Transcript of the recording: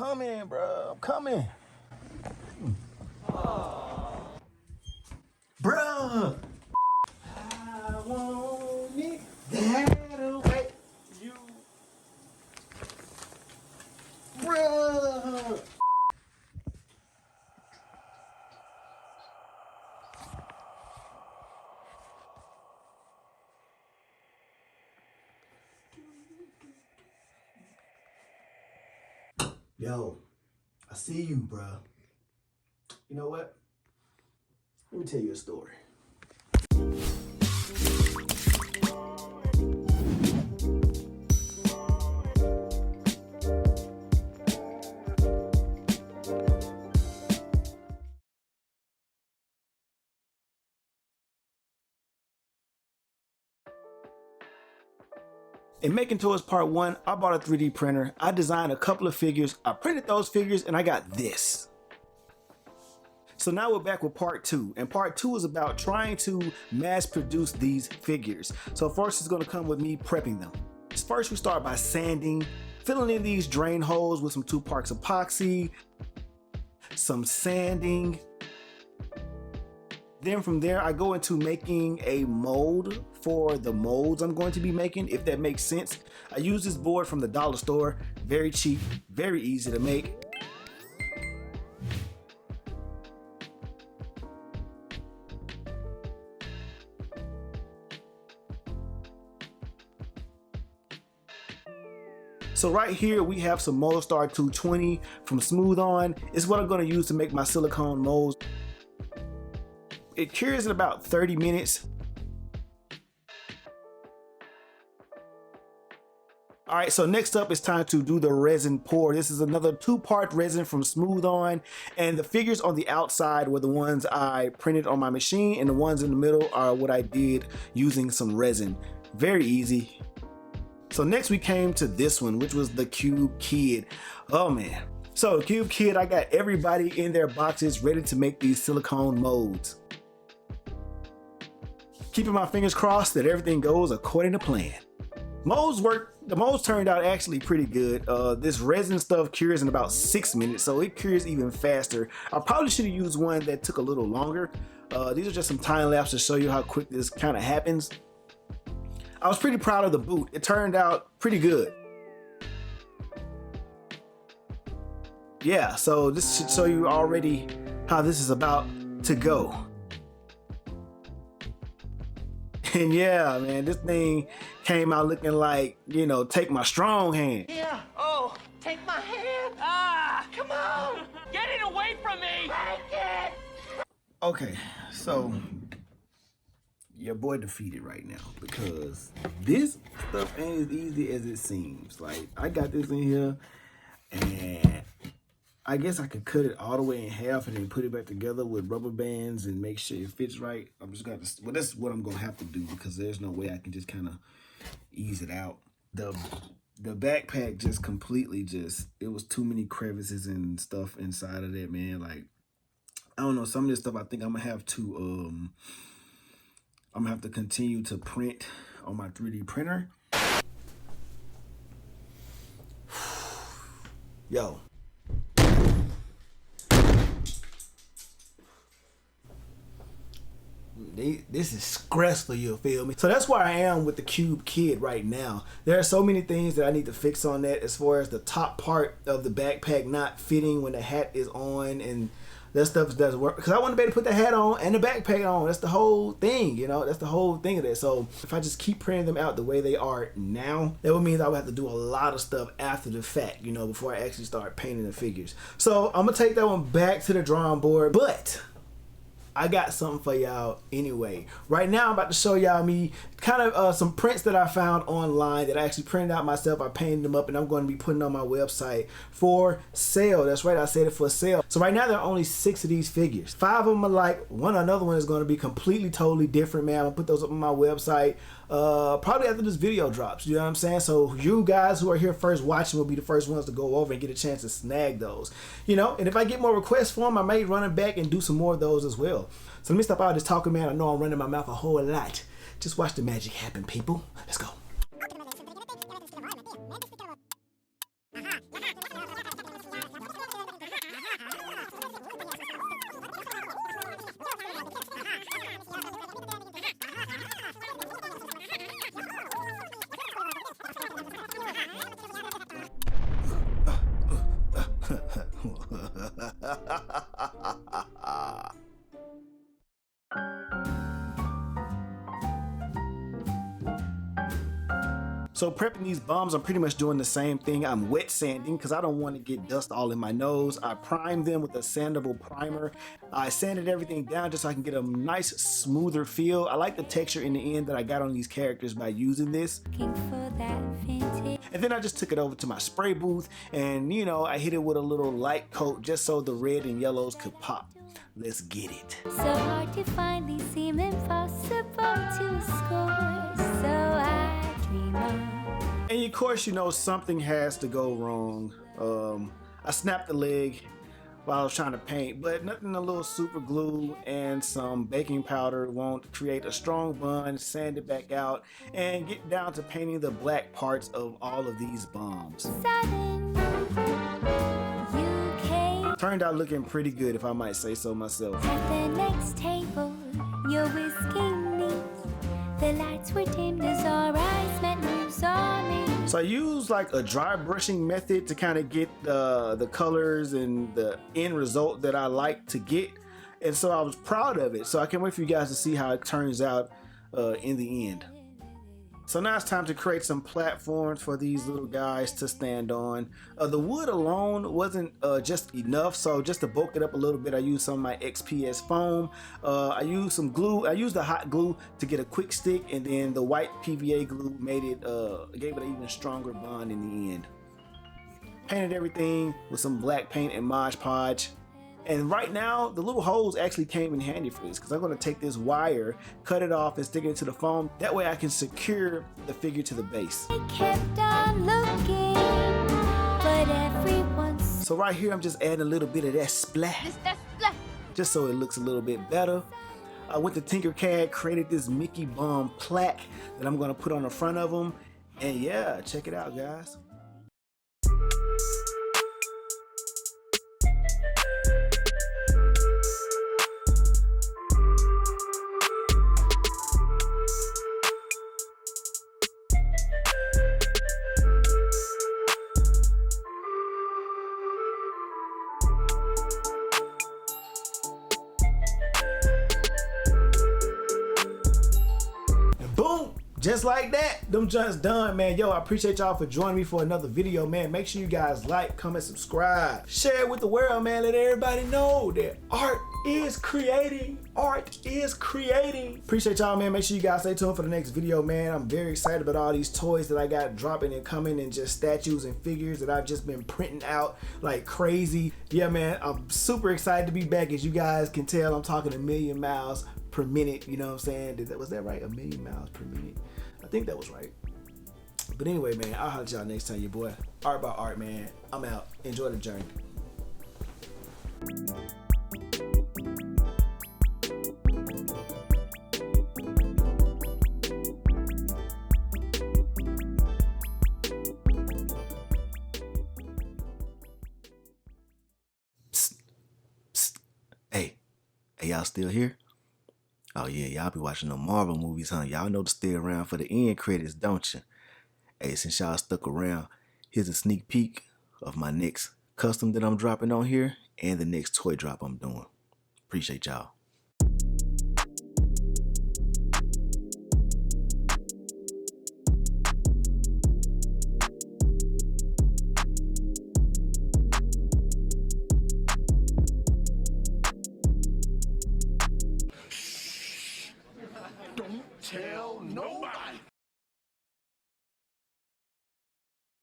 coming, bro. I'm coming. Bruh. I want it that way. You. Bruh. Yo, I see you, bruh. You know what? Let me tell you a story. In making towards part 1, I bought a 3D printer. I designed a couple of figures. I printed those figures and I got this. So now we're back with part 2, and part 2 is about trying to mass produce these figures. So first it's going to come with me prepping them. First we start by sanding, filling in these drain holes with some 2 parts epoxy, some sanding. Then from there I go into making a mold for the molds I'm going to be making, if that makes sense. I use this board from the dollar store, very cheap, very easy to make. So right here we have some Moldstar 220 from Smooth On. It's what I'm going to use to make my silicone molds. It cures in about 30 minutes. All right, so next up it's time to do the resin pour. This is another 2-part resin from Smooth On, and the figures on the outside were the ones I printed on my machine, and the ones in the middle are what I did using some resin. Very easy. So next we came to this one, which was the Cube Kid. Oh man. So the Cube Kid, I got everybody in their boxes ready to make these silicone molds. Keeping my fingers crossed that everything goes according to plan. Molds worked, the molds turned out actually pretty good. This resin stuff cures in about 6 minutes, so it cures even faster. I probably should have used one that took a little longer. These are just some time lapse to show you how quick this kind of happens. I was pretty proud of the boot. It turned out pretty good. Yeah, so this should show you already how this is about to go. And yeah, man, this thing came out looking like, you know, take my strong hand. Yeah, oh, take my hand. Ah, come on. Get it away from me. Take it. Okay, so your boy defeated right now because this stuff ain't as easy as it seems. Like, I got this in here and I guess I could cut it all the way in half and then put it back together with rubber bands and make sure it fits right. I'm just gonna, well, that's what I'm gonna have to do because there's no way I can just kind of ease it out. The backpack just completely it was too many crevices and stuff inside of that, man. Like, I don't know, some of this stuff I think I'm gonna have to continue to print on my 3D printer. Yo. This is stressful, you feel me? So that's where I am with the Cube Kid right now. There are so many things that I need to fix on that, as far as the top part of the backpack not fitting when the hat is on, and that stuff doesn't work because I want to be able to put the hat on and the backpack on. That's the whole thing, you know, that's the whole thing of that. So if I just keep printing them out the way they are now, that would mean I would have to do a lot of stuff after the fact, you know, before I actually start painting the figures. So I'm gonna take that one back to the drawing board, but I got something for y'all anyway. Right now I'm about to show y'all me kind of some prints that I found online that I actually printed out myself. I painted them up and I'm going to be putting on my website for sale. That's right, I said it, for sale. So right now there are only 6 of these figures. 5 of them are like, another one is going to be completely totally different, man. I'm gonna put those up on my website probably after this video drops, you know what I'm saying? So you guys who are here first watching will be the first ones to go over and get a chance to snag those, you know. And if I get more requests for them, I may run it back and do some more of those as well. So let me stop all this talking, man. I know I'm running my mouth a whole lot. Just watch the magic happen, people. Let's go. So prepping these bombs, I'm pretty much doing the same thing. I'm wet sanding because I don't want to get dust all in my nose. I primed them with a sandable primer. I sanded everything down just so I can get a nice smoother feel. I like the texture in the end that I got on these characters by using this. And then I just took it over to my spray booth and, you know, I hit it with a little light coat just so the red and yellows could pop. Let's get it. So hard to find, these seem impossible to score. So I dream on. And of course, you know, something has to go wrong. I snapped the leg while I was trying to paint, but nothing a little super glue and some baking powder won't create a strong bond, sand it back out, and get down to painting the black parts of all of these bombs. Sudden, you came Turned out looking pretty good, if I might say so myself. at the next table. You're whisking neat. The lights were dimmed as our eyes met, moves on me. So I use like a dry brushing method to kind of get the colors and the end result that I like to get. And so I was proud of it. So I can't wait for you guys to see how it turns out in the end. So now it's time to create some platforms for these little guys to stand on. The wood alone wasn't just enough, so just to bulk it up a little bit, I used some of my XPS foam. I used some glue. I used the hot glue to get a quick stick, and then the white PVA glue made it, gave it an even stronger bond in the end. Painted everything with some black paint and Mod Podge. And right now, the little holes actually came in handy for this because I'm going to take this wire, cut it off, and stick it into the foam. That way I can secure the figure to the base. I kept on looking, but everyone's So right here, I'm just adding a little bit of that splat, just so it looks a little bit better. I went to Tinkercad, created this Mickey Bomb plaque that I'm going to put on the front of them. And yeah, check it out, guys. Boom! Just like that, them just done, man. Yo, I appreciate y'all for joining me for another video, man. Make sure you guys like, comment, subscribe, share it with the world, man. Let everybody know that art is creating. Art is creating. Appreciate y'all, man. Make sure you guys stay tuned for the next video, man. I'm very excited about all these toys that I got dropping and coming, and just statues and figures that I've just been printing out like crazy. Yeah, man, I'm super excited to be back. As you guys can tell, I'm talking a million miles per minute, you know what I'm saying? Was that right? A million miles per minute? I think that was right. But anyway, man, I'll holler at y'all next time, your boy. Art by Art, man. I'm out. Enjoy the journey. Psst. Psst. Hey, y'all still here? Oh yeah, y'all be watching the Marvel movies, huh? Y'all know to stay around for the end credits, don't you? Hey, since y'all stuck around, here's a sneak peek of my next custom that I'm dropping on here and the next toy drop I'm doing. Appreciate y'all.